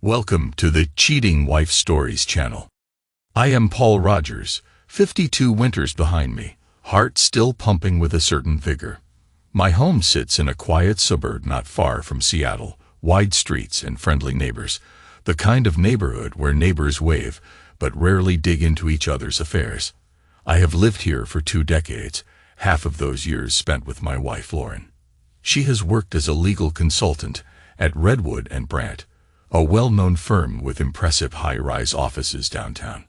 Welcome to the Cheating Wife Stories channel. I am Paul Rogers, 52 winters behind me, heart still pumping with a certain vigor. My home sits in a quiet suburb not far from Seattle, wide streets and friendly neighbors, the kind of neighborhood where neighbors wave but rarely dig into each other's affairs. I have lived here for 2 decades, half of those years spent with my wife Lauren. She has worked as a legal consultant at Redwood & Brandt, a well-known firm with impressive high-rise offices downtown.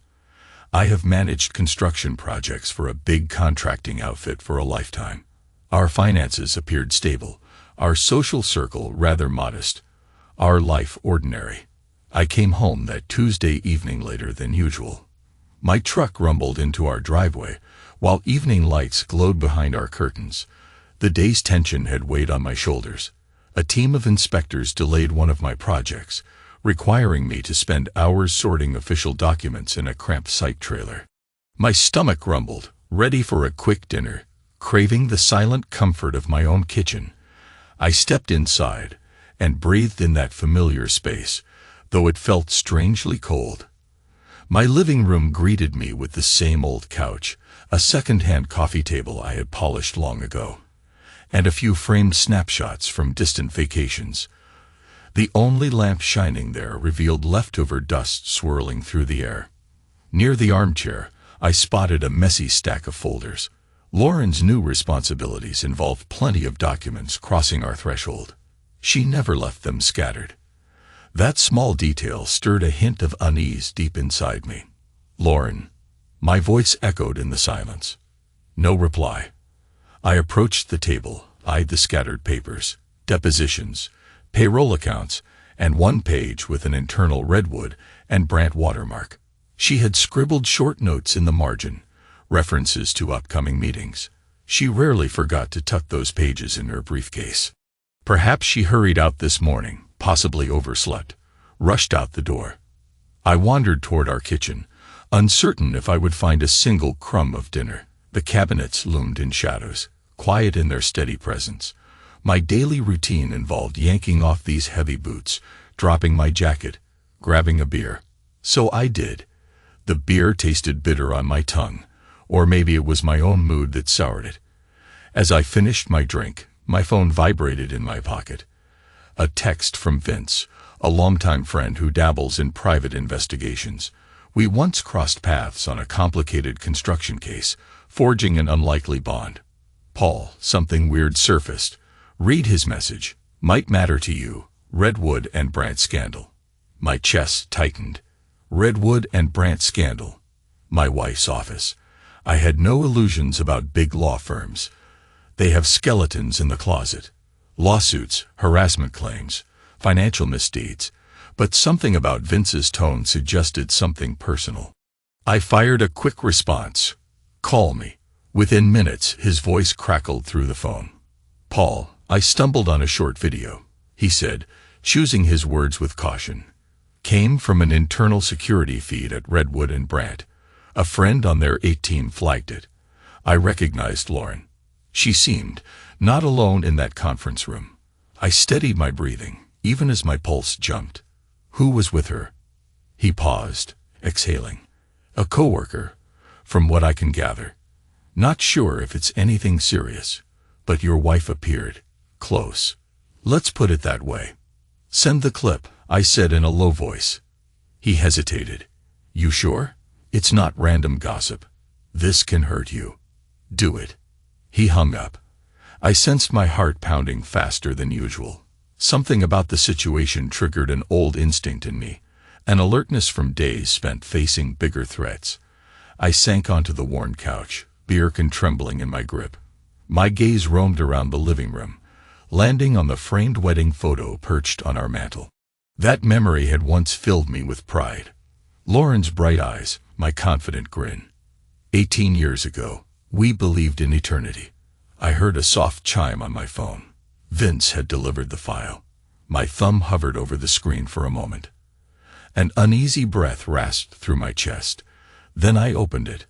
I have managed construction projects for a big contracting outfit for a lifetime. Our finances appeared stable, our social circle rather modest, our life ordinary. I came home that Tuesday evening later than usual. My truck rumbled into our driveway, while evening lights glowed behind our curtains. The day's tension had weighed on my shoulders. A team of inspectors delayed one of my projects, requiring me to spend hours sorting official documents in a cramped site trailer. My stomach rumbled, ready for a quick dinner, craving the silent comfort of my own kitchen. I stepped inside and breathed in that familiar space, though it felt strangely cold. My living room greeted me with the same old couch, a second-hand coffee table I had polished long ago, and a few framed snapshots from distant vacations. The only lamp shining there revealed leftover dust swirling through the air. Near the armchair, I spotted a messy stack of folders. Lauren's new responsibilities involved plenty of documents crossing our threshold. She never left them scattered. That small detail stirred a hint of unease deep inside me. "Lauren." My voice echoed in the silence. No reply. I approached the table, eyed the scattered papers, depositions, payroll accounts, and one page with an internal Redwood & Brandt watermark. She had scribbled short notes in the margin, references to upcoming meetings. She rarely forgot to tuck those pages in her briefcase. Perhaps she hurried out this morning, possibly overslept, rushed out the door. I wandered toward our kitchen, uncertain if I would find a single crumb of dinner. The cabinets loomed in shadows, quiet in their steady presence. My daily routine involved yanking off these heavy boots, dropping my jacket, grabbing a beer. So I did. The beer tasted bitter on my tongue, or maybe it was my own mood that soured it. As I finished my drink, my phone vibrated in my pocket. A text from Vince, a longtime friend who dabbles in private investigations. We once crossed paths on a complicated construction case, forging an unlikely bond. "Paul, something weird surfaced. Read his message. Might matter to you. Redwood & Brandt scandal." My chest tightened. Redwood & Brandt scandal. My wife's office. I had no illusions about big law firms. They have skeletons in the closet. Lawsuits, harassment claims, financial misdeeds. But something about Vince's tone suggested something personal. I fired a quick response. "Call me." Within minutes, his voice crackled through the phone. "Paul, I stumbled on a short video," he said, choosing his words with caution. "Came from an internal security feed at Redwood & Brandt. A friend on their 18 flagged it." I recognized Lauren. She seemed not alone in that conference room. I steadied my breathing, even as my pulse jumped. "Who was with her?" He paused, exhaling. "A coworker, from what I can gather. Not sure if it's anything serious, but your wife appeared close. Let's put it that way." "Send the clip," I said in a low voice. He hesitated. "You sure? It's not random gossip. This can hurt you." "Do it." He hung up. I sensed my heart pounding faster than usual. Something about the situation triggered an old instinct in me, an alertness from days spent facing bigger threats. I sank onto the worn couch, beer can trembling in my grip. My gaze roamed around the living room, landing on the framed wedding photo perched on our mantel. That memory had once filled me with pride. Lauren's bright eyes, my confident grin. 18 years ago, we believed in eternity. I heard a soft chime on my phone. Vince had delivered the file. My thumb hovered over the screen for a moment. An uneasy breath rasped through my chest. Then I opened it.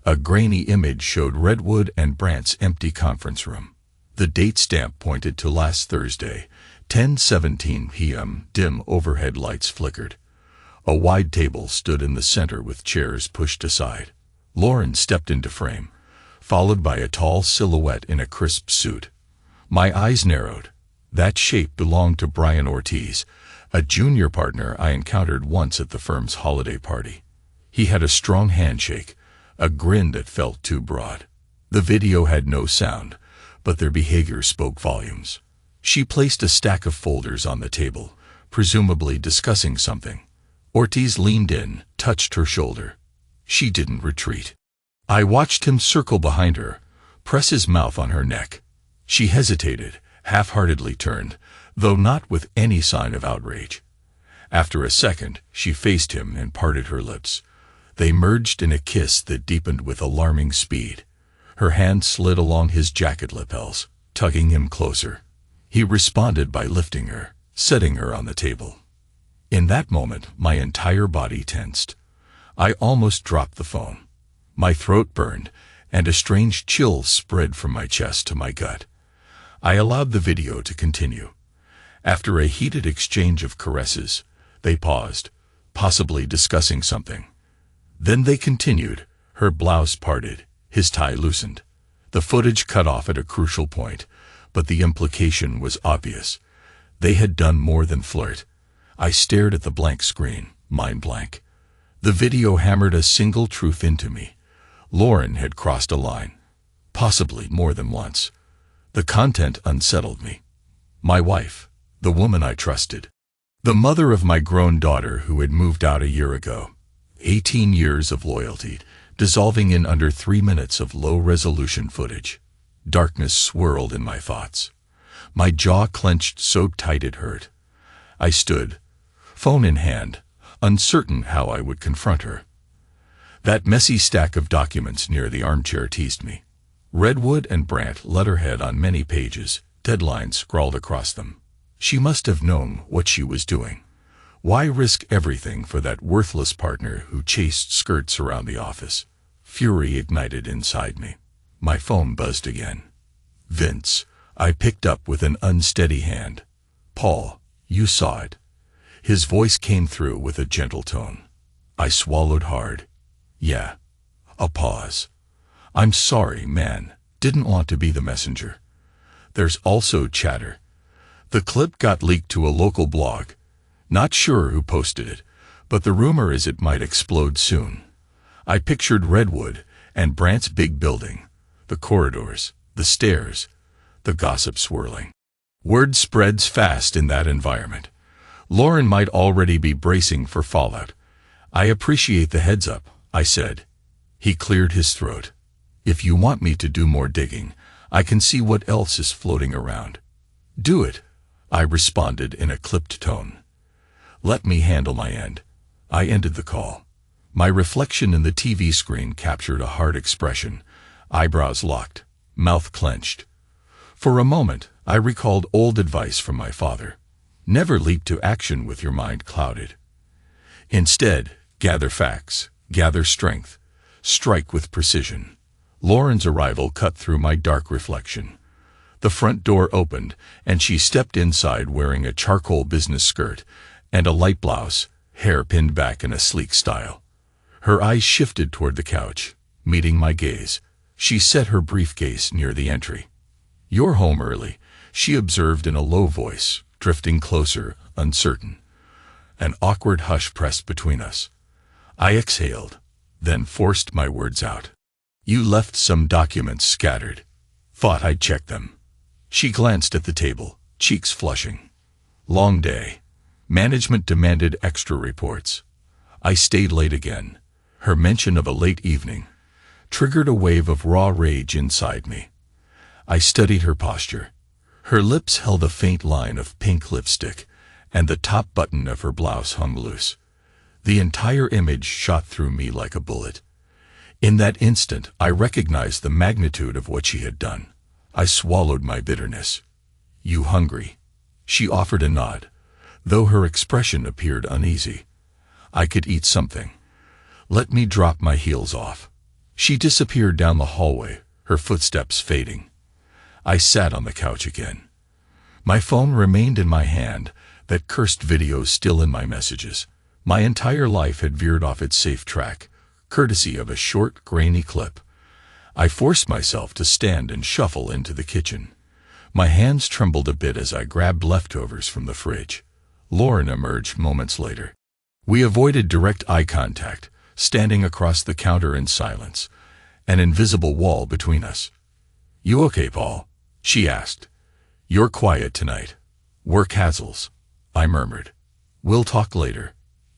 A grainy image showed Redwood & Brandt's empty conference room. The date stamp pointed to last Thursday, 10:17 p.m. Dim overhead lights flickered. A wide table stood in the center with chairs pushed aside. Lauren stepped into frame, followed by a tall silhouette in a crisp suit. My eyes narrowed. That shape belonged to Brian Ortiz, a junior partner I encountered once at the firm's holiday party. He had a strong handshake, a grin that felt too broad. The video had no sound, but their behavior spoke volumes. She placed a stack of folders on the table, presumably discussing something. Ortiz leaned in, touched her shoulder. She didn't retreat. I watched him circle behind her, press his mouth on her neck. She hesitated, half-heartedly turned, though not with any sign of outrage. After a second, she faced him and parted her lips. They merged in a kiss that deepened with alarming speed. Her hand slid along his jacket lapels, tugging him closer. He responded by lifting her, setting her on the table. In that moment, my entire body tensed. I almost dropped the phone. My throat burned, and a strange chill spread from my chest to my gut. I allowed the video to continue. After a heated exchange of caresses, they paused, possibly discussing something. Then they continued, her blouse parted, his tie loosened. The footage cut off at a crucial point, but the implication was obvious. They had done more than flirt. I stared at the blank screen, mind blank. The video hammered a single truth into me. Lauren had crossed a line, possibly more than once. The content unsettled me. My wife, the woman I trusted, the mother of my grown daughter who had moved out a year ago. 18 years of loyalty, dissolving in under 3 minutes of low-resolution footage. Darkness swirled in my thoughts. My jaw clenched so tight it hurt. I stood, phone in hand, uncertain how I would confront her. That messy stack of documents near the armchair teased me. Redwood and Brandt letterhead on many pages, deadlines scrawled across them. She must have known what she was doing. Why risk everything for that worthless partner who chased skirts around the office? Fury ignited inside me. My phone buzzed again. Vince, I picked up with an unsteady hand. Paul, you saw it. His voice came through with a gentle tone. I swallowed hard. Yeah. A pause. I'm sorry, man. Didn't want to be the messenger. There's also chatter. The clip got leaked to a local blog. Not sure who posted it, but the rumor is it might explode soon. I pictured Redwood and Brandt's big building, the corridors, the stairs, the gossip swirling. Word spreads fast in that environment. Lauren might already be bracing for fallout. I appreciate the heads up, I said. He cleared his throat. If you want me to do more digging, I can see what else is floating around. Do it, I responded in a clipped tone. Let me handle my end. I ended the call. My reflection in the TV screen captured a hard expression, eyebrows locked, mouth clenched. For a moment, I recalled old advice from my father. Never leap to action with your mind clouded. Instead, gather facts, gather strength, strike with precision. Lauren's arrival cut through my dark reflection. The front door opened, and she stepped inside wearing a charcoal business skirt and a light blouse, hair pinned back in a sleek style. Her eyes shifted toward the couch, meeting my gaze. She set her briefcase near the entry. You're home early, she observed in a low voice, drifting closer, uncertain. An awkward hush pressed between us. I exhaled, then forced my words out. You left some documents scattered. Thought I'd check them. She glanced at the table, cheeks flushing. Long day. Management demanded extra reports. I stayed late again. Her mention of a late evening triggered a wave of raw rage inside me. I studied her posture. Her lips held a faint line of pink lipstick, and the top button of her blouse hung loose. The entire image shot through me like a bullet. In that instant, I recognized the magnitude of what she had done. I swallowed my bitterness. You hungry? She offered a nod, though her expression appeared uneasy. I could eat something. Let me drop my heels off. She disappeared down the hallway, her footsteps fading. I sat on the couch again. My phone remained in my hand, that cursed video still in my messages. My entire life had veered off its safe track, courtesy of a short, grainy clip. I forced myself to stand and shuffle into the kitchen. My hands trembled a bit as I grabbed leftovers from the fridge. Lauren emerged moments later. We avoided direct eye contact, standing across the counter in silence, an invisible wall between us. "You okay, Paul?" she asked. "You're quiet tonight. Work hassles," I murmured. "We'll talk later."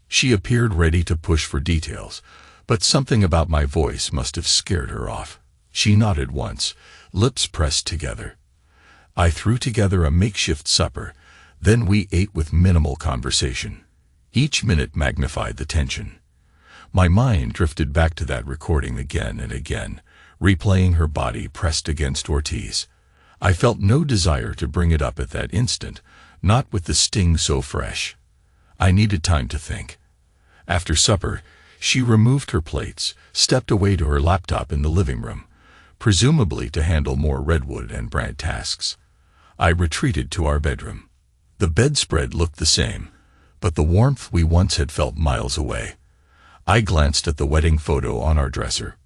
She appeared ready to push for details, but something about my voice must have scared her off. She nodded once, lips pressed together. I threw together a makeshift supper, then we ate with minimal conversation. Each minute magnified the tension. My mind drifted back to that recording again and again, replaying her body pressed against Ortiz. I felt no desire to bring it up at that instant, not with the sting so fresh. I needed time to think. After supper, she removed her plates, stepped away to her laptop in the living room, presumably to handle more Redwood and Brant tasks. I retreated to our bedroom. The bedspread looked the same, but the warmth we once had felt miles away. I glanced at the wedding photo on our dresser.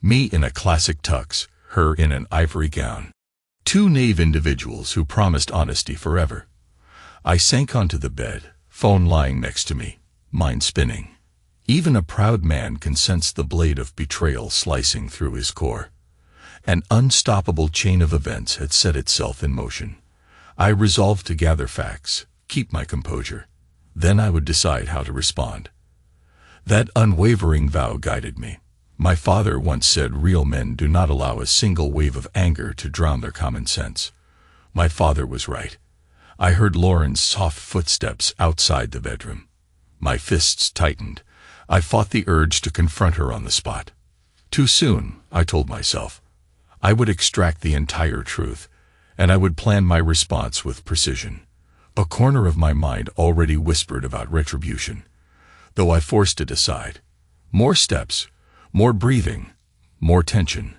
Me in a classic tux, her in an ivory gown. Two naive individuals who promised honesty forever. I sank onto the bed, phone lying next to me, mind spinning. Even a proud man can sense the blade of betrayal slicing through his core. An unstoppable chain of events had set itself in motion. I resolved to gather facts, keep my composure. Then I would decide how to respond. That unwavering vow guided me. My father once said real men do not allow a single wave of anger to drown their common sense. My father was right. I heard Lauren's soft footsteps outside the bedroom. My fists tightened. I fought the urge to confront her on the spot. Too soon, I told myself. I would extract the entire truth, and I would plan my response with precision. A corner of my mind already whispered about retribution, though I forced it aside. More steps, more breathing, more tension.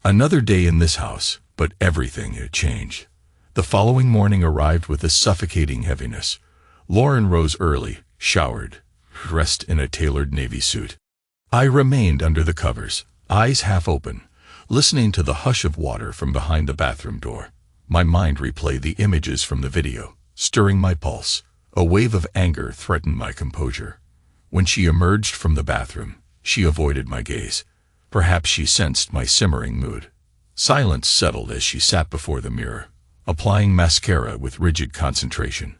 Another day in this house, but everything had changed. The following morning arrived with a suffocating heaviness. Lauren rose early, showered, dressed in a tailored navy suit. I remained under the covers, eyes half open, listening to the hush of water from behind the bathroom door. My mind replayed the images from the video, stirring my pulse. A wave of anger threatened my composure. When she emerged from the bathroom, she avoided my gaze. Perhaps she sensed my simmering mood. Silence settled as she sat before the mirror, applying mascara with rigid concentration.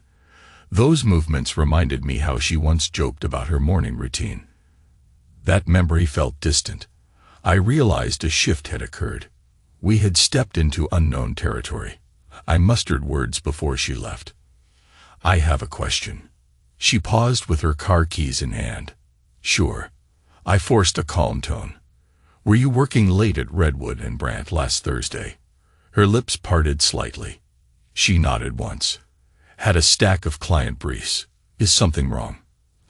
Those movements reminded me how she once joked about her morning routine. That memory felt distant. I realized a shift had occurred. We had stepped into unknown territory. I mustered words before she left. "I have a question." She paused with her car keys in hand. "Sure." I forced a calm tone. "Were you working late at Redwood and Brant last Thursday?" Her lips parted slightly. She nodded once. "Had a stack of client briefs. Is something wrong?"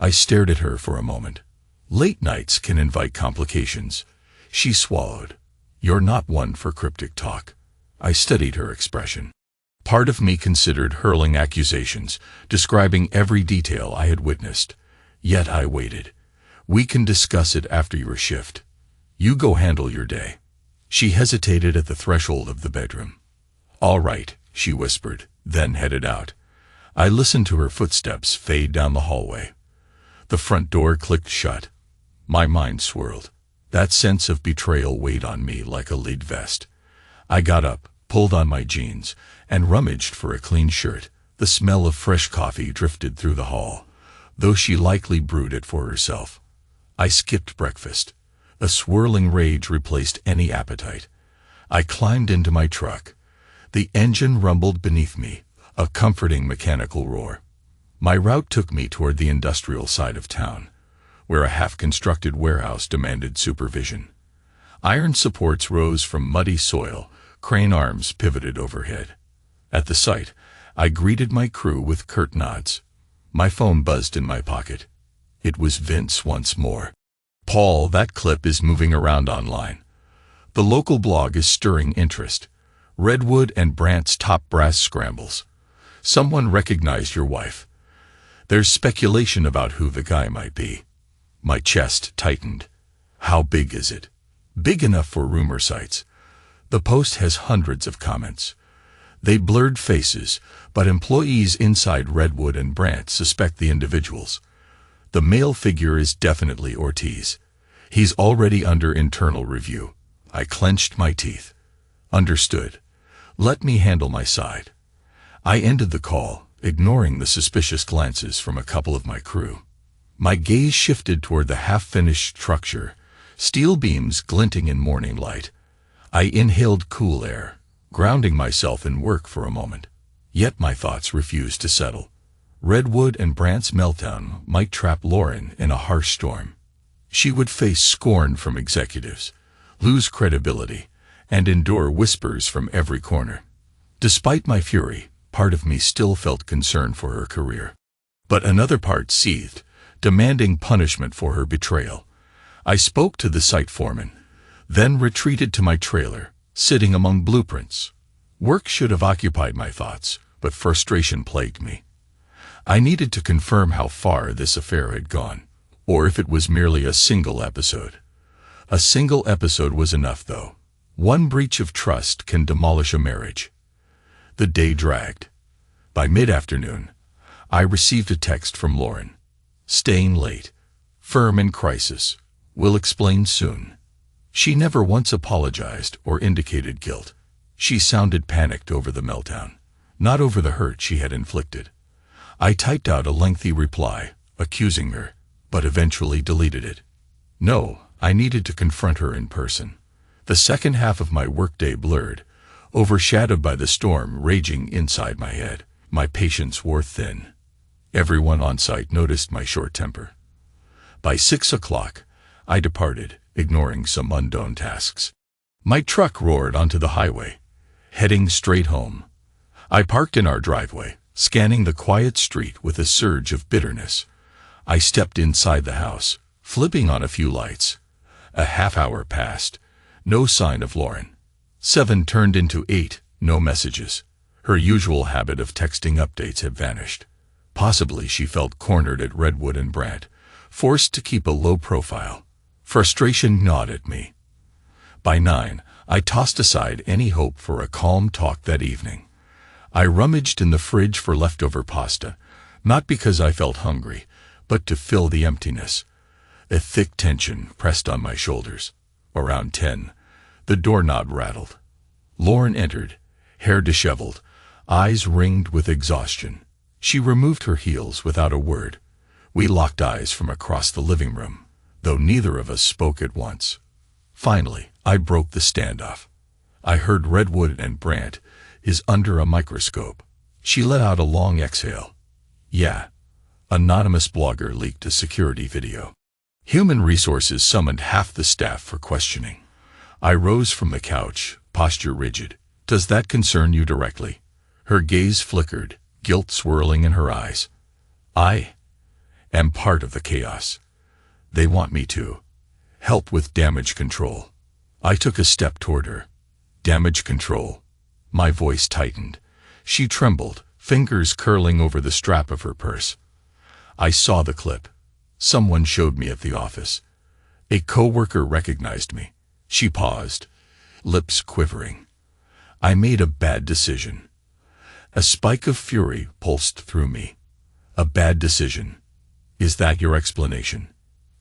I stared at her for a moment. "Late nights can invite complications." She swallowed. "You're not one for cryptic talk." I studied her expression. Part of me considered hurling accusations, describing every detail I had witnessed. Yet I waited. "We can discuss it after your shift. You go handle your day." She hesitated at the threshold of the bedroom. "All right," she whispered, then headed out. I listened to her footsteps fade down the hallway. The front door clicked shut. My mind swirled. That sense of betrayal weighed on me like a lead vest. I got up, pulled on my jeans, and rummaged for a clean shirt. The smell of fresh coffee drifted through the hall, though she likely brewed it for herself. I skipped breakfast. A swirling rage replaced any appetite. I climbed into my truck. The engine rumbled beneath me, a comforting mechanical roar. My route took me toward the industrial side of town, where a half-constructed warehouse demanded supervision. Iron supports rose from muddy soil, crane arms pivoted overhead. At the site, I greeted my crew with curt nods. My phone buzzed in my pocket. It was Vince once more. "Paul, that clip is moving around online. The local blog is stirring interest. Redwood and Brant's top brass scrambles. Someone recognized your wife. There's speculation about who the guy might be. My chest tightened. How big is it? Big enough for rumor sites. The post has hundreds of comments. They blurred faces, but employees inside Redwood and Brant suspect the individuals. The male figure is definitely Ortiz. He's already under internal review. I clenched my teeth. Understood. Let me handle my side. I ended the call, ignoring the suspicious glances from a couple of my crew. My gaze shifted toward the half-finished structure, steel beams glinting in morning light. I inhaled cool air, grounding myself in work for a moment. Yet my thoughts refused to settle. Redwood and Brant's meltdown might trap Lauren in a harsh storm. She would face scorn from executives, lose credibility, and endure whispers from every corner. Despite my fury, part of me still felt concern for her career. But another part seethed, demanding punishment for her betrayal. I spoke to the site foreman, then retreated to my trailer, sitting among blueprints. Work should have occupied my thoughts, but frustration plagued me. I needed to confirm how far this affair had gone, or if it was merely a single episode. A single episode was enough, though. One breach of trust can demolish a marriage. The day dragged. By mid-afternoon, I received a text from Lauren. Staying late. Firm in crisis. Will explain soon. She never once apologized or indicated guilt. She sounded panicked over the meltdown, not over the hurt she had inflicted. I typed out a lengthy reply, accusing her, but eventually deleted it. No, I needed to confront her in person. The second half of my workday blurred, overshadowed by the storm raging inside my head. My patience wore thin. Everyone on site noticed my short temper. By 6 o'clock, I departed, ignoring some undone tasks. My truck roared onto the highway, heading straight home. I parked in our driveway, scanning the quiet street with a surge of bitterness. I stepped inside the house, flipping on a few lights. A half-hour passed. No sign of Lauren. 7 turned into 8, no messages. Her usual habit of texting updates had vanished. Possibly she felt cornered at Redwood and Brant, forced to keep a low profile. Frustration gnawed at me. By 9, I tossed aside any hope for a calm talk that evening. I rummaged in the fridge for leftover pasta, not because I felt hungry, but to fill the emptiness. A thick tension pressed on my shoulders. Around 10, the doorknob rattled. Lauren entered, hair disheveled, eyes ringed with exhaustion. She removed her heels without a word. We locked eyes from across the living room, though neither of us spoke at once. Finally, I broke the standoff. I heard Redwood and Brant is under a microscope. She let out a long exhale. Yeah. Anonymous blogger leaked a security video. Human Resources summoned half the staff for questioning. I rose from the couch, posture rigid. Does that concern you directly? Her gaze flickered, guilt swirling in her eyes. I am part of the chaos. They want me to help with damage control. I took a step toward her. Damage control. My voice tightened. She trembled, fingers curling over the strap of her purse. I saw the clip. Someone showed me at the office. A coworker recognized me. She paused, lips quivering. I made a bad decision. A spike of fury pulsed through me. A bad decision. Is that your explanation?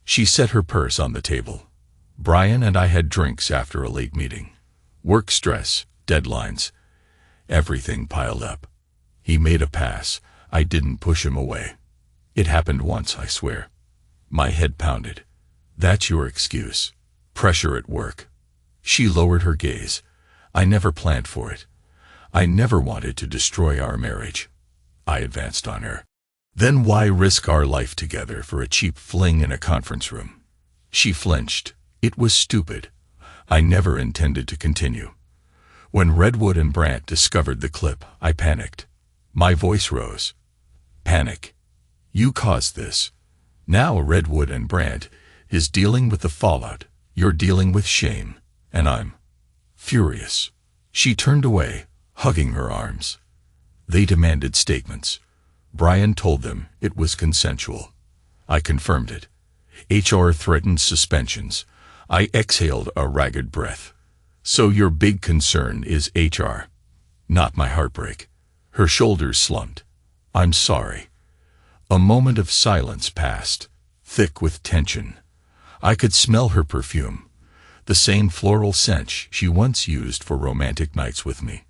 She set her purse on the table. Brian and I had drinks after a late meeting. Work stress, deadlines. Everything piled up. He made a pass. I didn't push him away. It happened once, I swear. My head pounded. That's your excuse. Pressure at work. She lowered her gaze. I never planned for it. I never wanted to destroy our marriage. I advanced on her. Then why risk our life together for a cheap fling in a conference room? She flinched. It was stupid. I never intended to continue. When Redwood and Brant discovered the clip, I panicked. My voice rose. Panic. You caused this. Now Redwood and Brant is dealing with the fallout. You're dealing with shame. And I'm furious. She turned away, hugging her arms. They demanded statements. Brian told them it was consensual. I confirmed it. HR threatened suspensions. I exhaled a ragged breath. So your big concern is HR, not my heartbreak. Her shoulders slumped. I'm sorry. A moment of silence passed, thick with tension. I could smell her perfume, the same floral scent she once used for romantic nights with me.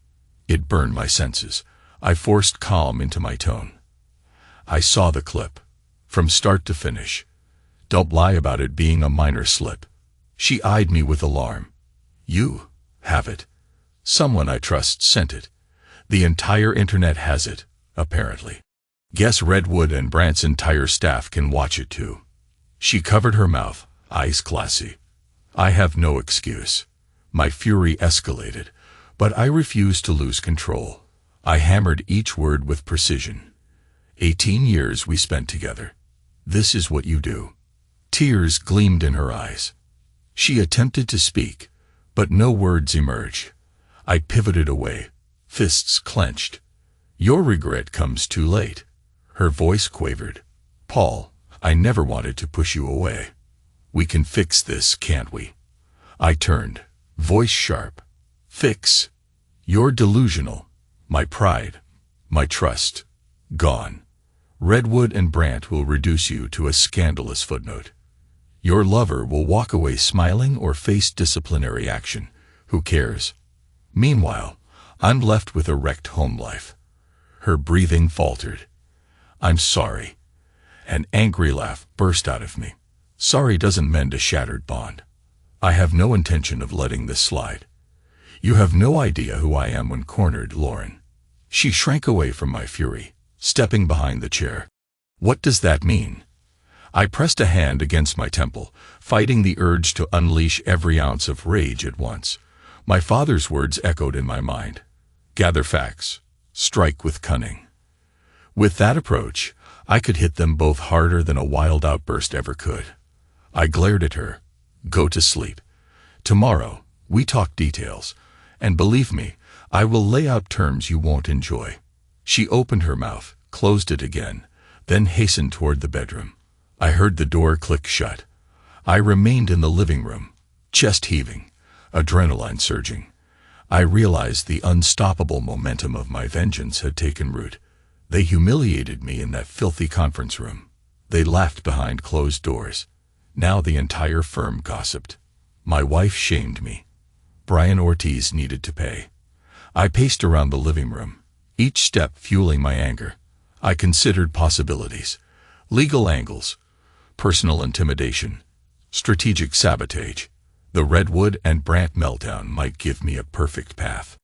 It burned my senses. I forced calm into my tone. I saw the clip, from start to finish. Don't lie about it being a minor slip. She eyed me with alarm. You have it. Someone I trust sent it. The entire internet has it, apparently. Guess Redwood and Brant's entire staff can watch it too. She covered her mouth, eyes glassy. I have no excuse. My fury escalated, but I refused to lose control. I hammered each word with precision. 18 years we spent together. This is what you do. Tears gleamed in her eyes. She attempted to speak, but no words emerged. I pivoted away, fists clenched. Your regret comes too late. Her voice quavered. Paul, I never wanted to push you away. We can fix this, can't we? I turned, voice sharp. Fix? You're delusional. My pride, my trust, gone. Redwood and Brant will reduce you to a scandalous footnote. Your lover will walk away smiling or face disciplinary action. Who cares? Meanwhile, I'm left with a wrecked home life. Her breathing faltered. I'm sorry. An angry laugh burst out of me. Sorry doesn't mend a shattered bond. I have no intention of letting this slide. You have no idea who I am when cornered, Lauren. She shrank away from my fury, stepping behind the chair. What does that mean? I pressed a hand against my temple, fighting the urge to unleash every ounce of rage at once. My father's words echoed in my mind. Gather facts. Strike with cunning. With that approach, I could hit them both harder than a wild outburst ever could. I glared at her. Go to sleep. Tomorrow, we talk details. And believe me, I will lay out terms you won't enjoy. She opened her mouth, closed it again, then hastened toward the bedroom. I heard the door click shut. I remained in the living room, chest heaving, adrenaline surging. I realized the unstoppable momentum of my vengeance had taken root. They humiliated me in that filthy conference room. They laughed behind closed doors. Now the entire firm gossiped. My wife shamed me. Brian Ortiz needed to pay. I paced around the living room, each step fueling my anger. I considered possibilities. Legal angles, personal intimidation, strategic sabotage. The Redwood and Brant meltdown might give me a perfect path.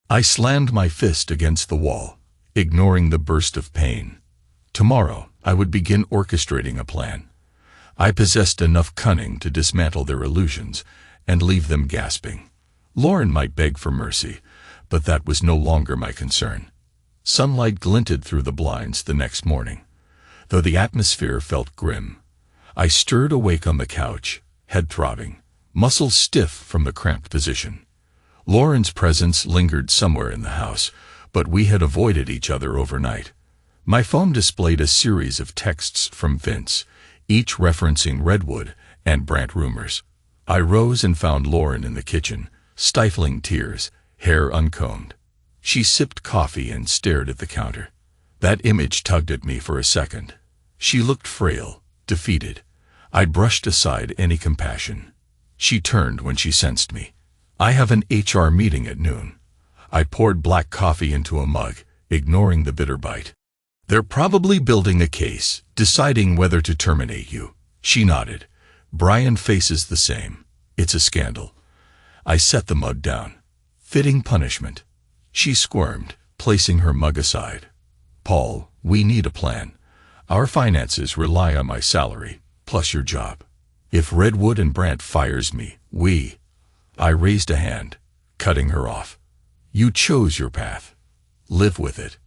I slammed my fist against the wall, ignoring the burst of pain. Tomorrow, I would begin orchestrating a plan. I possessed enough cunning to dismantle their illusions and leave them gasping. Lauren might beg for mercy, but that was no longer my concern. Sunlight glinted through the blinds the next morning, though the atmosphere felt grim. I stirred awake on the couch, head throbbing, muscles stiff from the cramped position. Lauren's presence lingered somewhere in the house, but we had avoided each other overnight. My phone displayed a series of texts from Vince, each referencing Redwood and Brant rumors. I rose and found Lauren in the kitchen, stifling tears, hair uncombed. She sipped coffee and stared at the counter. That image tugged at me for a second. She looked frail, defeated. I brushed aside any compassion. She turned when she sensed me. I have an HR meeting at noon. I poured black coffee into a mug, ignoring the bitter bite. They're probably building a case, deciding whether to terminate you. She nodded. Brian faces the same. It's a scandal. I set the mug down. Fitting punishment. She squirmed, placing her mug aside. Paul, we need a plan. Our finances rely on my salary, plus your job. If Redwood and Brant fires me, I raised a hand, cutting her off. You chose your path. Live with it.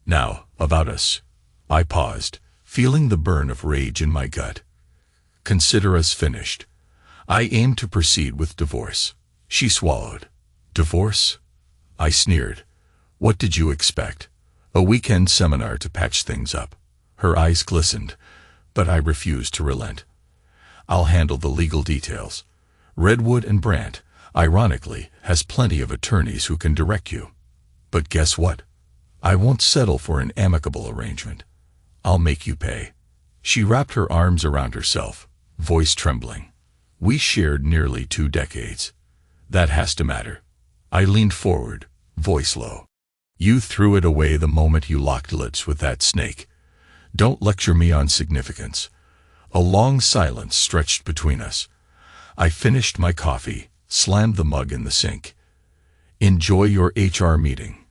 Now, about us. I paused, feeling the burn of rage in my gut. Consider us finished. I aim to proceed with divorce. She swallowed. Divorce? I sneered. What did you expect? A weekend seminar to patch things up. Her eyes glistened, but I refused to relent. I'll handle the legal details. Redwood and Brant, ironically, has plenty of attorneys who can direct you. But guess what? I won't settle for an amicable arrangement. I'll make you pay. She wrapped her arms around herself, voice trembling. We shared nearly 2 decades. That has to matter. I leaned forward, voice low. You threw it away the moment you locked lips with that snake. Don't lecture me on significance. A long silence stretched between us. I finished my coffee, slammed the mug in the sink. Enjoy your HR meeting.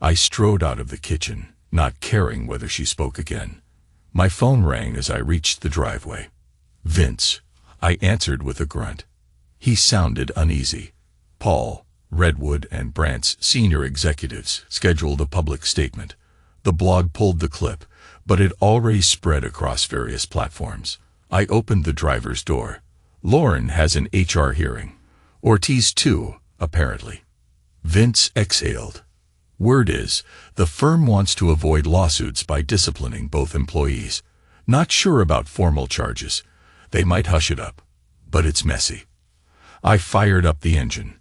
I strode out of the kitchen, not caring whether she spoke again. My phone rang as I reached the driveway. Vince, I answered with a grunt. He sounded uneasy. Paul, Redwood and Brant's senior executives scheduled a public statement. The blog pulled the clip, but it already spread across various platforms. I opened the driver's door. Lauren has an HR hearing. Ortiz too, apparently. Vince exhaled. Word is, the firm wants to avoid lawsuits by disciplining both employees. Not sure about formal charges. They might hush it up. But it's messy. I fired up the engine.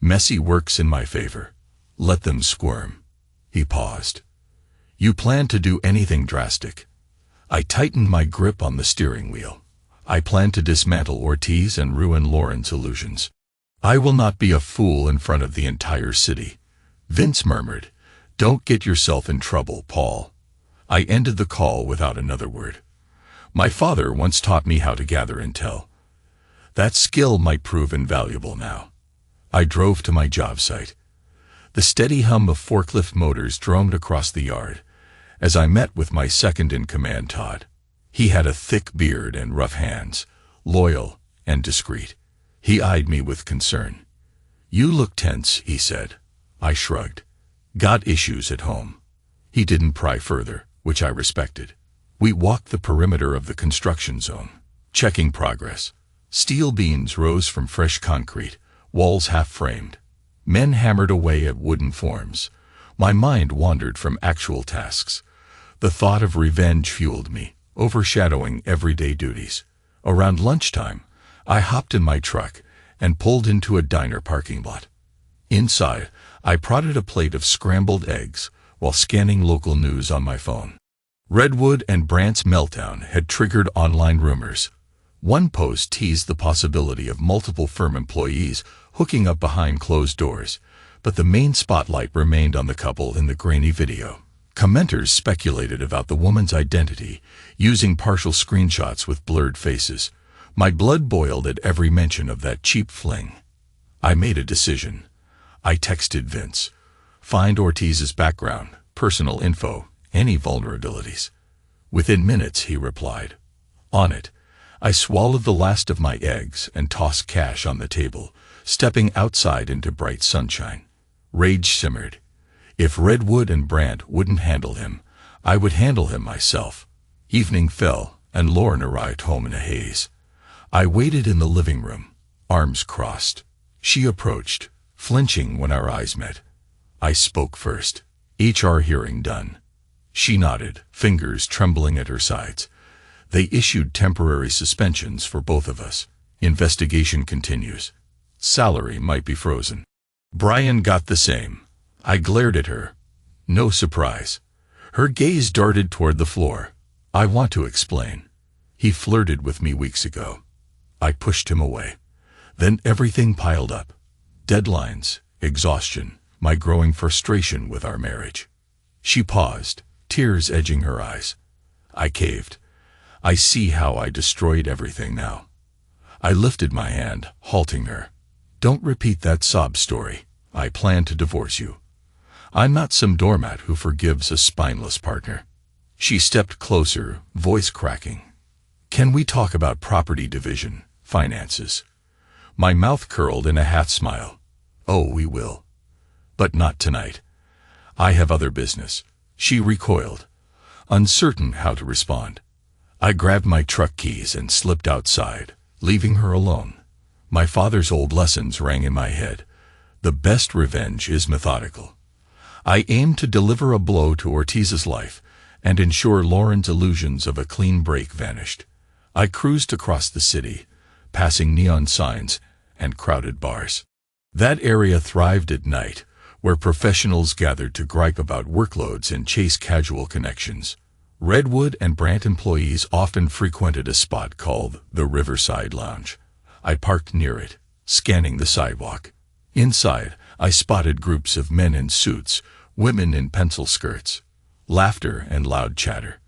Messy works in my favor. Let them squirm. He paused. You plan to do anything drastic? I tightened my grip on the steering wheel. I plan to dismantle Ortiz and ruin Lauren's illusions. I will not be a fool in front of the entire city. Vince murmured, Don't get yourself in trouble, Paul. I ended the call without another word. My father once taught me how to gather intel. That skill might prove invaluable now. I drove to my job site. The steady hum of forklift motors droned across the yard as I met with my second-in-command, Todd. He had a thick beard and rough hands, loyal and discreet. He eyed me with concern. You look tense, he said. I shrugged. Got issues at home. He didn't pry further, which I respected. We walked the perimeter of the construction zone, checking progress. Steel beams rose from fresh concrete, walls half-framed. Men hammered away at wooden forms. My mind wandered from actual tasks. The thought of revenge fueled me, overshadowing everyday duties. Around lunchtime, I hopped in my truck and pulled into a diner parking lot. Inside, I prodded a plate of scrambled eggs while scanning local news on my phone. Redwood and Brant's meltdown had triggered online rumors. One post teased the possibility of multiple firm employees hooking up behind closed doors, but the main spotlight remained on the couple in the grainy video. Commenters speculated about the woman's identity, using partial screenshots with blurred faces. My blood boiled at every mention of that cheap fling. I made a decision. I texted Vince. Find Ortiz's background, personal info, any vulnerabilities. Within minutes, he replied. On it. I swallowed the last of my eggs and tossed cash on the table, stepping outside into bright sunshine. Rage simmered. If Redwood and Brant wouldn't handle him, I would handle him myself. Evening fell, and Lauren arrived home in a haze. I waited in the living room, arms crossed. She approached, flinching when our eyes met. I spoke first. HR hearing done. She nodded, fingers trembling at her sides. They issued temporary suspensions for both of us. Investigation continues. Salary might be frozen. Brian got the same. I glared at her. No surprise. Her gaze darted toward the floor. I want to explain. He flirted with me weeks ago. I pushed him away. Then everything piled up. Deadlines, exhaustion, my growing frustration with our marriage. She paused, tears edging her eyes. I caved. I see how I destroyed everything now. I lifted my hand, halting her. Don't repeat that sob story. I plan to divorce you. I'm not some doormat who forgives a spineless partner. She stepped closer, voice cracking. Can we talk about property division, finances? My mouth curled in a half smile. Oh, we will. But not tonight. I have other business. She recoiled, uncertain how to respond. I grabbed my truck keys and slipped outside, leaving her alone. My father's old lessons rang in my head. The best revenge is methodical. I aimed to deliver a blow to Ortiz's life and ensure Lauren's illusions of a clean break vanished. I cruised across the city, passing neon signs and crowded bars. That area thrived at night, where professionals gathered to gripe about workloads and chase casual connections. Redwood and Brant employees often frequented a spot called the Riverside Lounge. I parked near it, scanning the sidewalk. Inside, I spotted groups of men in suits, women in pencil skirts, laughter and loud chatter.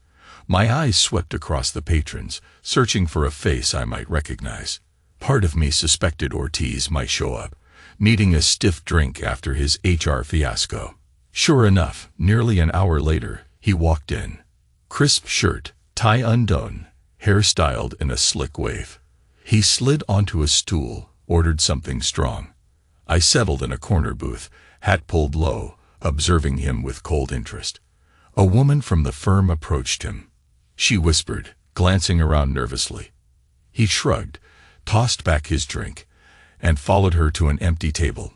My eyes swept across the patrons, searching for a face I might recognize. Part of me suspected Ortiz might show up, needing a stiff drink after his HR fiasco. Sure enough, nearly an hour later, he walked in. Crisp shirt, tie undone, hair styled in a slick wave. He slid onto a stool, ordered something strong. I settled in a corner booth, hat pulled low, observing him with cold interest. A woman from the firm approached him. She whispered, glancing around nervously. He shrugged, tossed back his drink, and followed her to an empty table.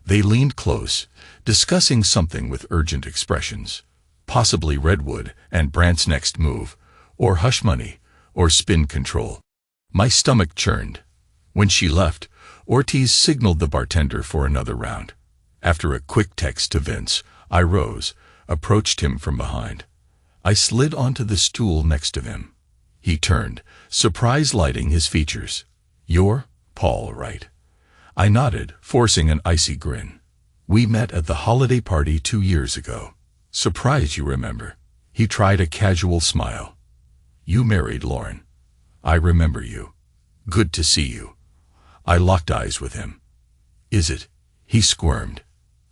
They leaned close, discussing something with urgent expressions. Possibly Redwood and Brant's next move, or hush money, or spin control. My stomach churned. When she left, Ortiz signaled the bartender for another round. After a quick text to Vince, I rose, approached him from behind. I slid onto the stool next to him. He turned, surprise lighting his features. "You're Paul, right?" I nodded, forcing an icy grin. "We met at the holiday party 2 years ago. Surprised you remember." He tried a casual smile. "You married Lauren. I remember you. Good to see you." I locked eyes with him. "Is it?" He squirmed.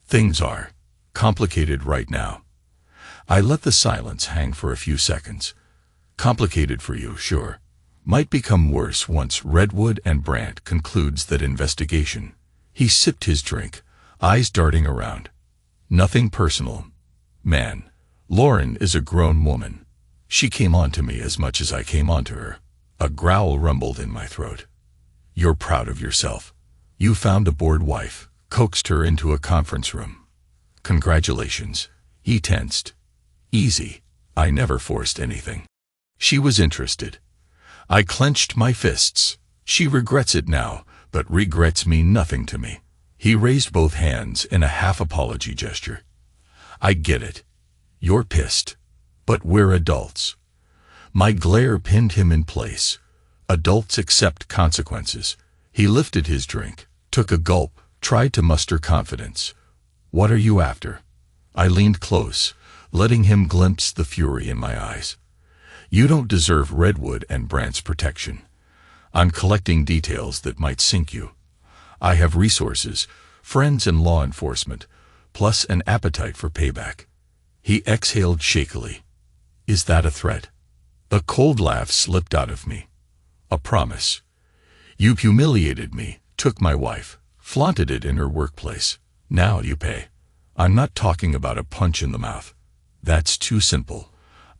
"Things are complicated right now." I let the silence hang for a few seconds. "Complicated for you, sure. Might become worse once Redwood and Brant concludes that investigation." He sipped his drink, eyes darting around. "Nothing personal. Man, Lauren is a grown woman. She came on to me as much as I came on to her." A growl rumbled in my throat. "You're proud of yourself. You found a bored wife, coaxed her into a conference room. Congratulations." He tensed. "Easy. I never forced anything." She was interested. I clenched my fists. She regrets it now, but regrets mean nothing to me. He raised both hands in a half-apology gesture. "I get it. You're pissed. But we're adults." My glare pinned him in place. Adults accept consequences. He lifted his drink, took a gulp, tried to muster confidence. "What are you after?" I leaned close, letting him glimpse the fury in my eyes. "You don't deserve Redwood and Brant's protection. I'm collecting details that might sink you. I have resources, friends in law enforcement, plus an appetite for payback." He exhaled shakily. "Is that a threat?" A cold laugh slipped out of me. "A promise. You've humiliated me, took my wife, flaunted it in her workplace. Now you pay. I'm not talking about a punch in the mouth. That's too simple.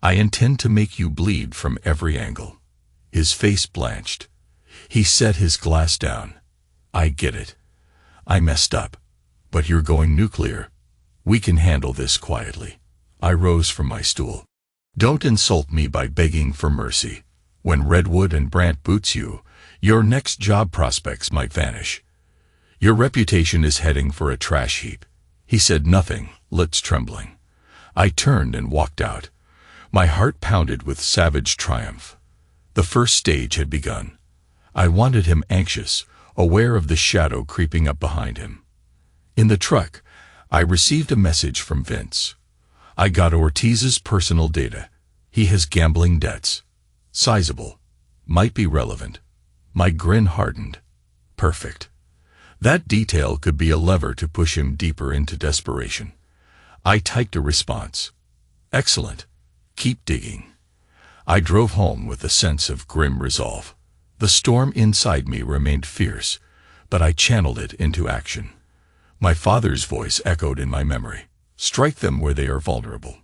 I intend to make you bleed from every angle." His face blanched. He set his glass down. "I get it. I messed up. But you're going nuclear. We can handle this quietly." I rose from my stool. "Don't insult me by begging for mercy. When Redwood and Brant boots you, your next job prospects might vanish. Your reputation is heading for a trash heap." He said nothing, lips trembling. I turned and walked out. My heart pounded with savage triumph. The first stage had begun. I wanted him anxious, aware of the shadow creeping up behind him. In the truck, I received a message from Vince. I got Ortiz's personal data. He has gambling debts. Sizable. Might be relevant. My grin hardened. Perfect. That detail could be a lever to push him deeper into desperation. I typed a response. "Excellent. Keep digging." I drove home with a sense of grim resolve. The storm inside me remained fierce, but I channeled it into action. My father's voice echoed in my memory. "Strike them where they are vulnerable."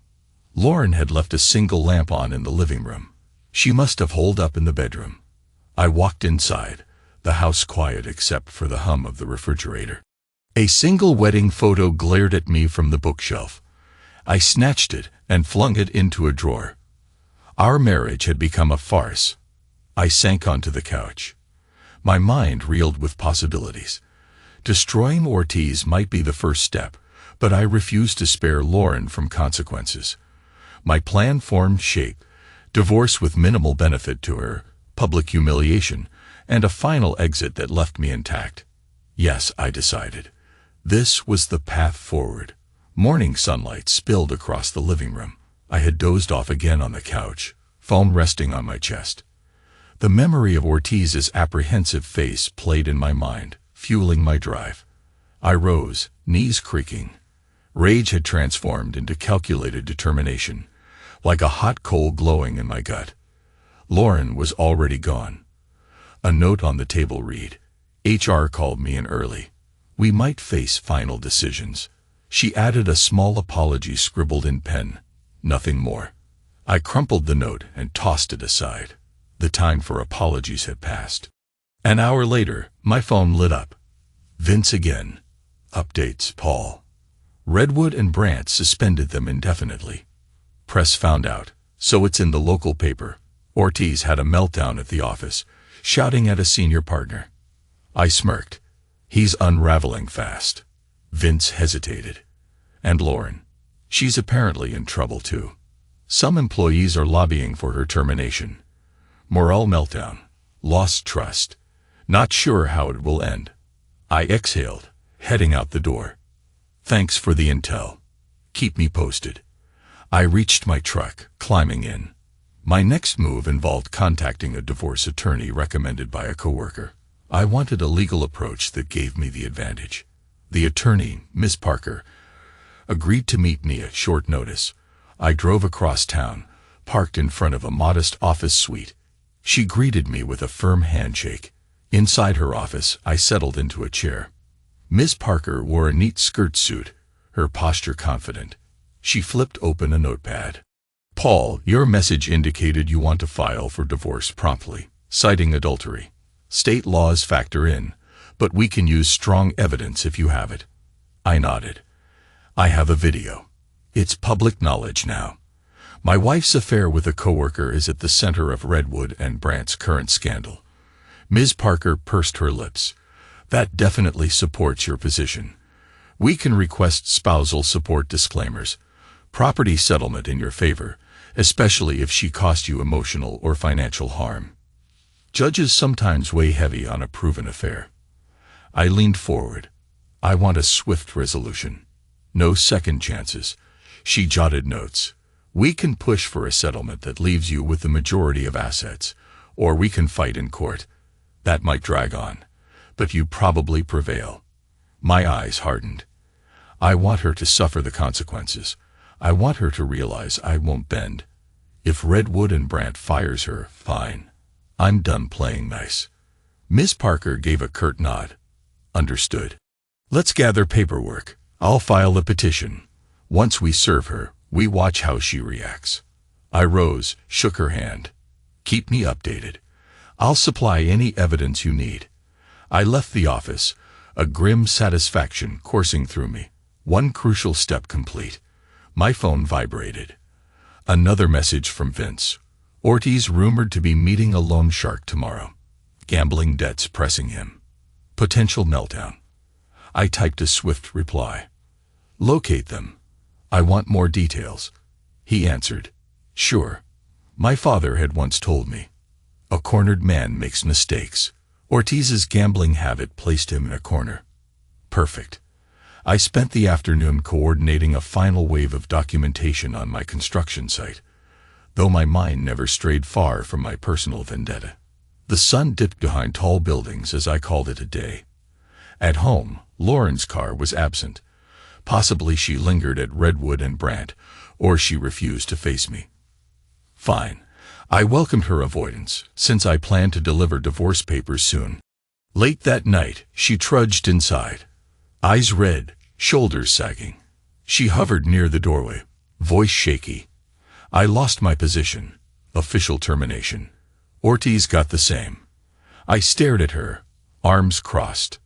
Lauren had left a single lamp on in the living room. She must have holed up in the bedroom. I walked inside, the house quiet except for the hum of the refrigerator. A single wedding photo glared at me from the bookshelf. I snatched it and flung it into a drawer. Our marriage had become a farce. I sank onto the couch. My mind reeled with possibilities. Destroying Ortiz might be the first step, but I refused to spare Lauren from consequences. My plan formed shape: divorce with minimal benefit to her, public humiliation, and a final exit that left me intact. Yes, I decided. This was the path forward. Morning sunlight spilled across the living room. I had dozed off again on the couch, foam resting on my chest. The memory of Ortiz's apprehensive face played in my mind, fueling my drive. I rose, knees creaking. Rage had transformed into calculated determination, like a hot coal glowing in my gut. Lauren was already gone. A note on the table read, "HR called me in early. We might face final decisions." She added a small apology scribbled in pen. Nothing more. I crumpled the note and tossed it aside. The time for apologies had passed. An hour later, my phone lit up. Vince again. Updates, Paul. Redwood and Brant suspended them indefinitely. Press found out, so it's in the local paper. Ortiz had a meltdown at the office, shouting at a senior partner. I smirked. He's unraveling fast. Vince hesitated. And Lauren. She's apparently in trouble too. Some employees are lobbying for her termination. Morale meltdown. Lost trust. Not sure how it will end. I exhaled, heading out the door. Thanks for the intel. Keep me posted. I reached my truck, climbing in. My next move involved contacting a divorce attorney recommended by a coworker. I wanted a legal approach that gave me the advantage. The attorney, Ms. Parker, agreed to meet me at short notice. I drove across town, parked in front of a modest office suite. She greeted me with a firm handshake. Inside her office, I settled into a chair. Ms. Parker wore a neat skirt suit, her posture confident. She flipped open a notepad. Paul, your message indicated you want to file for divorce promptly, citing adultery. State laws factor in, but we can use strong evidence if you have it. I nodded. I have a video. It's public knowledge now. My wife's affair with a coworker is at the center of Redwood and Brant's current scandal. Ms. Parker pursed her lips. That definitely supports your position. We can request spousal support disclaimers, property settlement in your favor, especially if she cost you emotional or financial harm. Judges sometimes weigh heavy on a proven affair. I leaned forward. I want a swift resolution. No second chances. She jotted notes. We can push for a settlement that leaves you with the majority of assets, or we can fight in court. That might drag on, but you probably prevail. My eyes hardened. I want her to suffer the consequences. I want her to realize I won't bend. If Redwood and Brant fires her, fine. I'm done playing nice. Ms. Parker gave a curt nod. Understood. Let's gather paperwork. I'll file the petition. Once we serve her, we watch how she reacts. I rose, shook her hand. Keep me updated. I'll supply any evidence you need. I left the office, a grim satisfaction coursing through me. One crucial step complete. My phone vibrated. Another message from Vince. Ortiz rumored to be meeting a loan shark tomorrow. Gambling debts pressing him. Potential meltdown. I typed a swift reply. Locate them. I want more details. He answered. Sure. My father had once told me. A cornered man makes mistakes. Ortiz's gambling habit placed him in a corner. Perfect. I spent the afternoon coordinating a final wave of documentation on my construction site, though my mind never strayed far from my personal vendetta. The sun dipped behind tall buildings as I called it a day. At home, Lauren's car was absent. Possibly she lingered at Redwood and Brant, or she refused to face me. Fine. I welcomed her avoidance, since I planned to deliver divorce papers soon. Late that night, she trudged inside. Eyes red, shoulders sagging. She hovered near the doorway, voice shaky. I lost my position. Official termination. Ortiz got the same. I stared at her, arms crossed.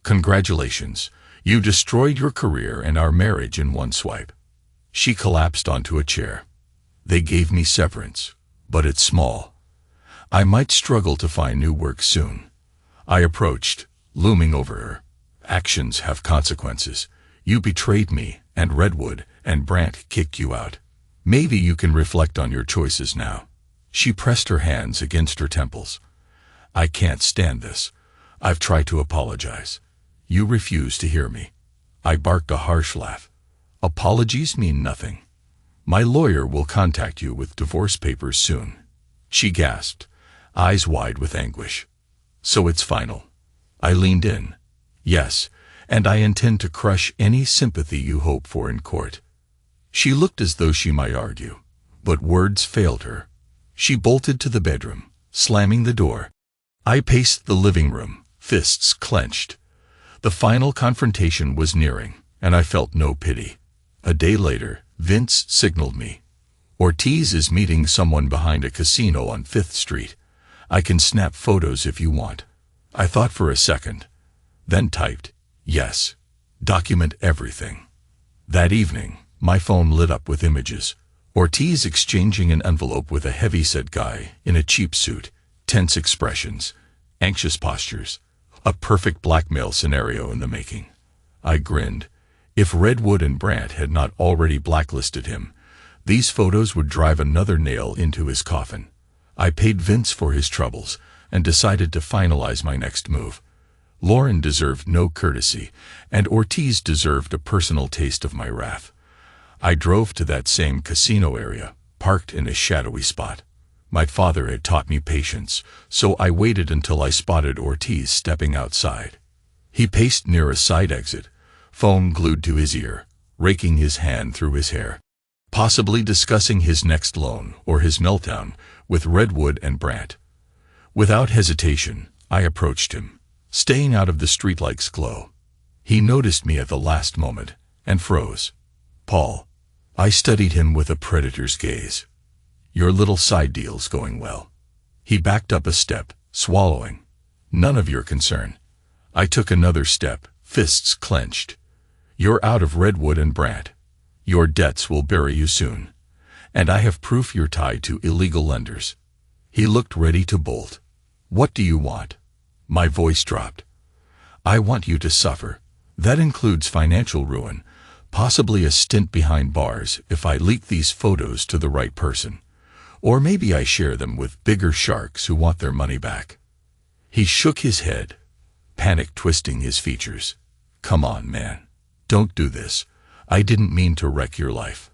Congratulations. You destroyed your career and our marriage in one swipe. She collapsed onto a chair. They gave me severance, but it's small. I might struggle to find new work soon. I approached, looming over her. Actions have consequences. You betrayed me, and Redwood and Brant kicked you out. Maybe you can reflect on your choices now. She pressed her hands against her temples. I can't stand this. I've tried to apologize. You refuse to hear me. I barked a harsh laugh. Apologies mean nothing. My lawyer will contact you with divorce papers soon. She gasped, eyes wide with anguish. So it's final. I leaned in. Yes, and I intend to crush any sympathy you hope for in court. She looked as though she might argue, but words failed her. She bolted to the bedroom, slamming the door. I paced the living room, fists clenched. The final confrontation was nearing, and I felt no pity. A day later, Vince signaled me. Ortiz is meeting someone behind a casino on 5th Street. I can snap photos if you want. I thought for a second, then typed, yes. Document everything. That evening, my phone lit up with images. Ortiz exchanging an envelope with a heavy-set guy in a cheap suit, tense expressions, anxious postures. A perfect blackmail scenario in the making. I grinned. If Redwood and Brant had not already blacklisted him, these photos would drive another nail into his coffin. I paid Vince for his troubles and decided to finalize my next move. Lauren deserved no courtesy, and Ortiz deserved a personal taste of my wrath. I drove to that same casino area, parked in a shadowy spot. My father had taught me patience, so I waited until I spotted Ortiz stepping outside. He paced near a side exit, phone glued to his ear, raking his hand through his hair, possibly discussing his next loan or his meltdown with Redwood and Brant. Without hesitation, I approached him, staying out of the streetlight's glow. He noticed me at the last moment and froze. Paul. I studied him with a predator's gaze. Your little side deal's going well. He backed up a step, swallowing. None of your concern. I took another step, fists clenched. You're out of Redwood and Brant. Your debts will bury you soon. And I have proof you're tied to illegal lenders. He looked ready to bolt. What do you want? My voice dropped. I want you to suffer. That includes financial ruin, possibly a stint behind bars if I leak these photos to the right person. Or maybe I share them with bigger sharks who want their money back. He shook his head, panic twisting his features. Come on, man. Don't do this. I didn't mean to wreck your life.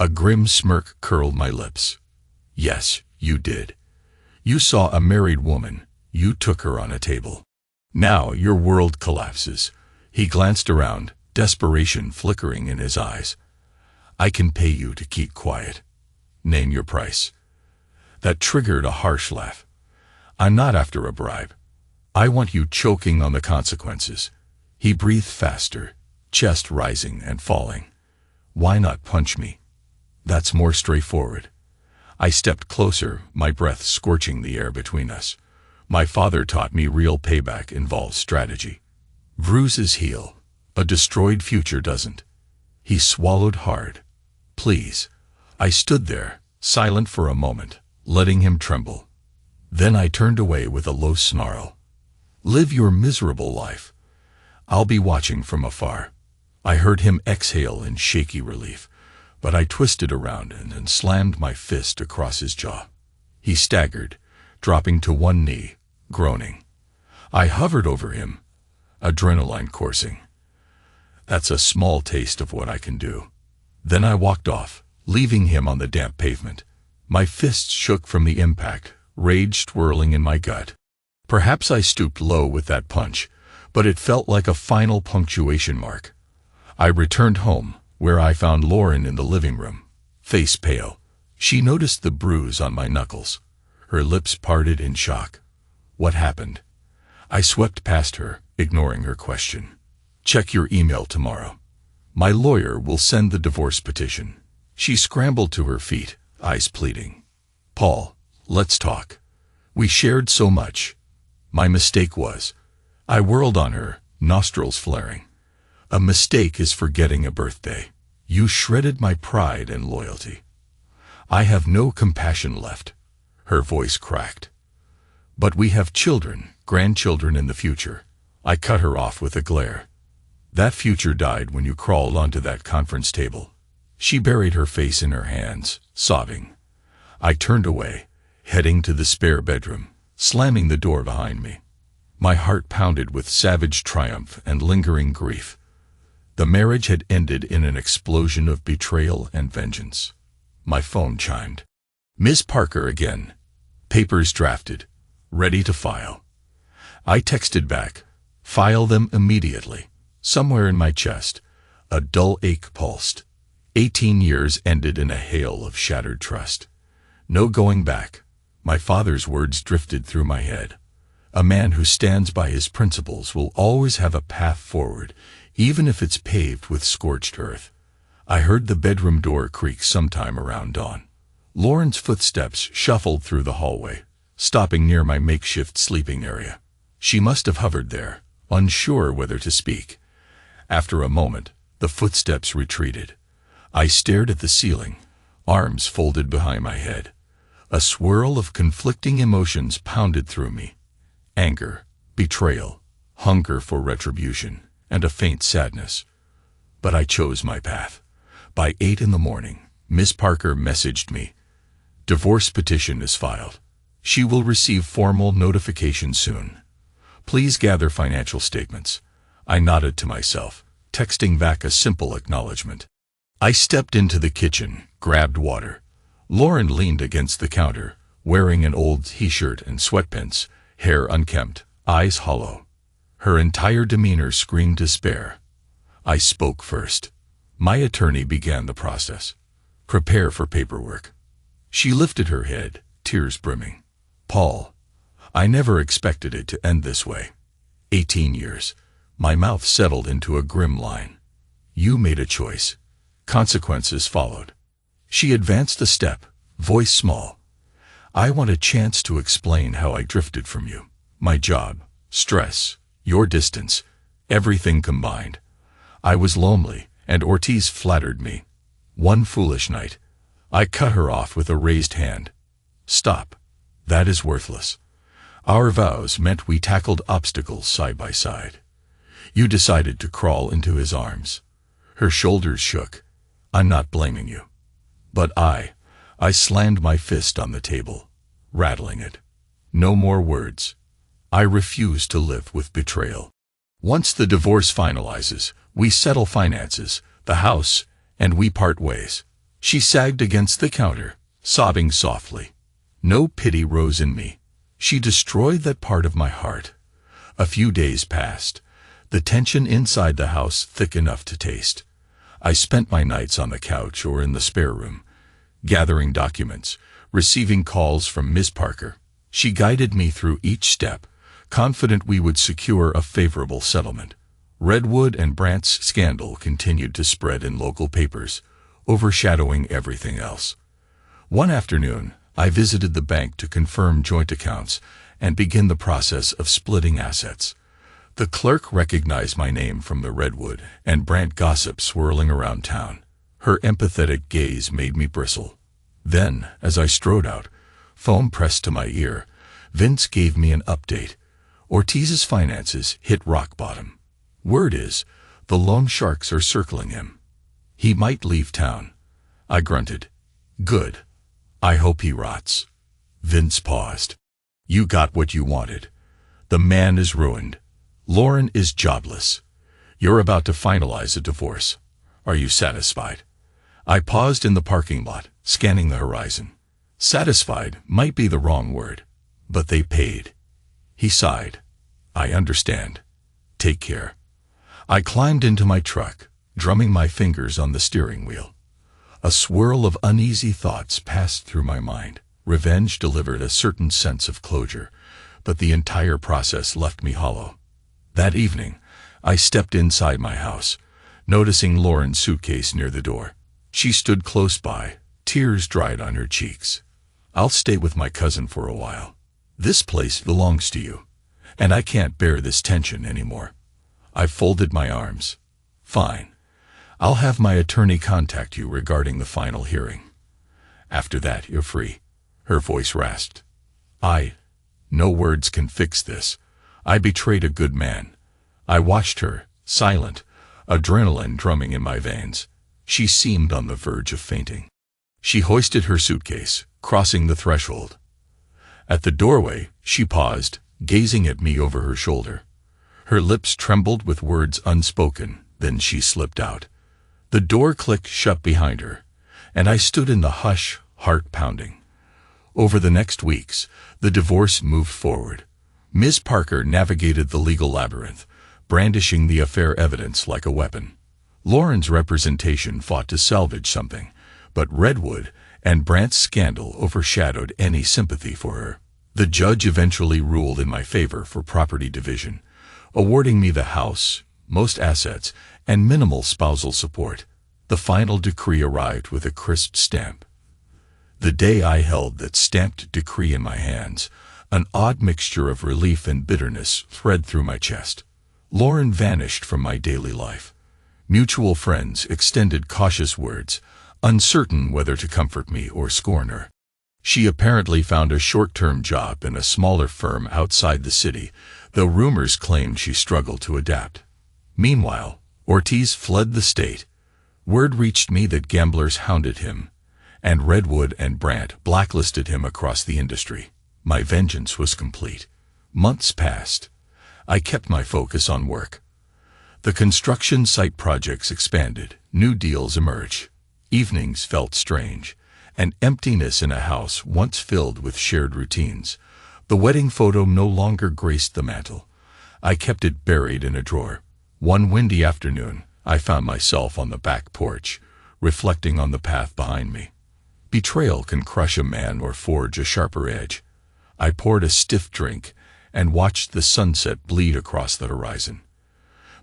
A grim smirk curled my lips. Yes, you did. You saw a married woman. You took her on a table. Now your world collapses. He glanced around, desperation flickering in his eyes. I can pay you to keep quiet. Name your price. That triggered a harsh laugh. I'm not after a bribe. I want you choking on the consequences. He breathed faster, chest rising and falling. Why not punch me? That's more straightforward. I stepped closer, my breath scorching the air between us. My father taught me real payback involves strategy. Bruises heal. A destroyed future doesn't. He swallowed hard. Please. I stood there, silent for a moment, letting him tremble. Then I turned away with a low snarl. Live your miserable life. I'll be watching from afar. I heard him exhale in shaky relief, but I twisted around and slammed my fist across his jaw. He staggered, dropping to one knee, groaning. I hovered over him, adrenaline coursing. That's a small taste of what I can do. Then I walked off, leaving him on the damp pavement. My fists shook from the impact, rage swirling in my gut. Perhaps I stooped low with that punch, but it felt like a final punctuation mark. I returned home, where I found Lauren in the living room, face pale. She noticed the bruise on my knuckles. Her lips parted in shock. What happened? I swept past her, ignoring her question. Check your email tomorrow. My lawyer will send the divorce petition. She scrambled to her feet, eyes pleading. Paul, let's talk. We shared so much. My mistake was. I whirled on her, nostrils flaring. A mistake is forgetting a birthday. You shredded my pride and loyalty. I have no compassion left. Her voice cracked. But we have children, grandchildren in the future. I cut her off with a glare. That future died when you crawled onto that conference table. She buried her face in her hands, sobbing. I turned away, heading to the spare bedroom, slamming the door behind me. My heart pounded with savage triumph and lingering grief. The marriage had ended in an explosion of betrayal and vengeance. My phone chimed. Miss Parker again. Papers drafted. Ready to file. I texted back. File them immediately. Somewhere in my chest, a dull ache pulsed. 18 years ended in a hail of shattered trust. No going back. My father's words drifted through my head. A man who stands by his principles will always have a path forward, even if it's paved with scorched earth. I heard the bedroom door creak sometime around dawn. Lauren's footsteps shuffled through the hallway, stopping near my makeshift sleeping area. She must have hovered there, unsure whether to speak. After a moment, the footsteps retreated. I stared at the ceiling, arms folded behind my head. A swirl of conflicting emotions pounded through me. Anger, betrayal, hunger for retribution, and a faint sadness. But I chose my path. By 8 in the morning, Miss Parker messaged me. Divorce petition is filed. She will receive formal notification soon. Please gather financial statements. I nodded to myself, texting back a simple acknowledgement. I stepped into the kitchen, grabbed water. Lauren leaned against the counter, wearing an old t-shirt and sweatpants, hair unkempt, eyes hollow. Her entire demeanor screamed despair. I spoke first. My attorney began the process. Prepare for paperwork. She lifted her head, tears brimming. Paul, I never expected it to end this way. 18 years. My mouth settled into a grim line. You made a choice. Consequences followed. She advanced a step, voice small. I want a chance to explain how I drifted from you. My job, stress, your distance, everything combined. I was lonely, and Ortiz flattered me. One foolish night, I cut her off with a raised hand. Stop. That is worthless. Our vows meant we tackled obstacles side by side. You decided to crawl into his arms. Her shoulders shook. I'm not blaming you. But I slammed my fist on the table, rattling it. No more words. I refuse to live with betrayal. Once the divorce finalizes, we settle finances, the house, and we part ways. She sagged against the counter, sobbing softly. No pity rose in me. She destroyed that part of my heart. A few days passed, the tension inside the house thick enough to taste. I spent my nights on the couch or in the spare room, gathering documents, receiving calls from Miss Parker. She guided me through each step, confident we would secure a favorable settlement. Redwood and Brandt's scandal continued to spread in local papers, overshadowing everything else. One afternoon, I visited the bank to confirm joint accounts and begin the process of splitting assets. The clerk recognized my name from the Redwood and Brandt gossip swirling around town. Her empathetic gaze made me bristle. Then, as I strode out, phone pressed to my ear, Vince gave me an update. Ortiz's finances hit rock bottom. Word is, the loan sharks are circling him. He might leave town. I grunted. Good. I hope he rots. Vince paused. You got what you wanted. The man is ruined. Lauren is jobless. You're about to finalize a divorce. Are you satisfied? I paused in the parking lot, scanning the horizon. Satisfied might be the wrong word, but they paid. He sighed. I understand. Take care. I climbed into my truck, drumming my fingers on the steering wheel. A swirl of uneasy thoughts passed through my mind. Revenge delivered a certain sense of closure, but the entire process left me hollow. That evening, I stepped inside my house, noticing Lauren's suitcase near the door. She stood close by, tears dried on her cheeks. I'll stay with my cousin for a while. This place belongs to you, and I can't bear this tension anymore. I folded my arms. Fine. I'll have my attorney contact you regarding the final hearing. After that, you're free." Her voice rasped. No words can fix this. I betrayed a good man. I watched her, silent, adrenaline drumming in my veins. She seemed on the verge of fainting. She hoisted her suitcase, crossing the threshold. At the doorway, she paused, gazing at me over her shoulder. Her lips trembled with words unspoken, then she slipped out. The door clicked shut behind her, and I stood in the hush, heart pounding. Over the next weeks, the divorce moved forward. Ms. Parker navigated the legal labyrinth, brandishing the affair evidence like a weapon. Lauren's representation fought to salvage something, but Redwood and Brandt's scandal overshadowed any sympathy for her. The judge eventually ruled in my favor for property division, awarding me the house, most assets, and minimal spousal support. The final decree arrived with a crisp stamp. The day I held that stamped decree in my hands, an odd mixture of relief and bitterness thread through my chest. Lauren vanished from my daily life. Mutual friends extended cautious words, uncertain whether to comfort me or scorn her. She apparently found a short-term job in a smaller firm outside the city, though rumors claimed she struggled to adapt. Meanwhile, Ortiz fled the state. Word reached me that gamblers hounded him, and Redwood and Brandt blacklisted him across the industry. My vengeance was complete. Months passed. I kept my focus on work. The construction site projects expanded, new deals emerged. Evenings felt strange, an emptiness in a house once filled with shared routines. The wedding photo no longer graced the mantel. I kept it buried in a drawer. One windy afternoon, I found myself on the back porch, reflecting on the path behind me. Betrayal can crush a man or forge a sharper edge. I poured a stiff drink and watched the sunset bleed across the horizon.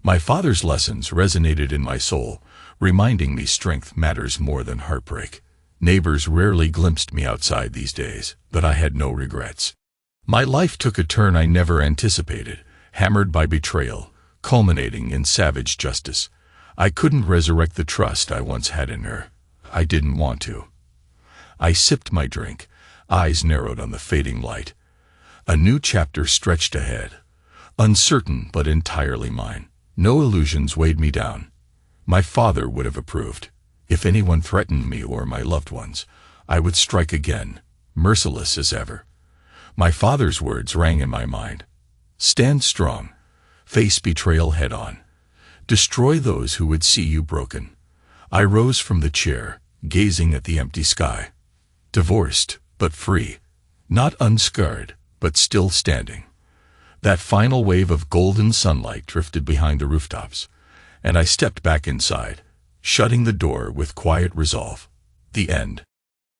My father's lessons resonated in my soul, reminding me strength matters more than heartbreak. Neighbors rarely glimpsed me outside these days, but I had no regrets. My life took a turn I never anticipated, hammered by betrayal, culminating in savage justice. I couldn't resurrect the trust I once had in her. I didn't want to. I sipped my drink, eyes narrowed on the fading light. A new chapter stretched ahead, uncertain but entirely mine. No illusions weighed me down. My father would have approved. If anyone threatened me or my loved ones, I would strike again, merciless as ever. My father's words rang in my mind. Stand strong. Face betrayal head-on. Destroy those who would see you broken. I rose from the chair, gazing at the empty sky. Divorced, but free. Not unscarred, but still standing. That final wave of golden sunlight drifted behind the rooftops, and I stepped back inside, shutting the door with quiet resolve. The end.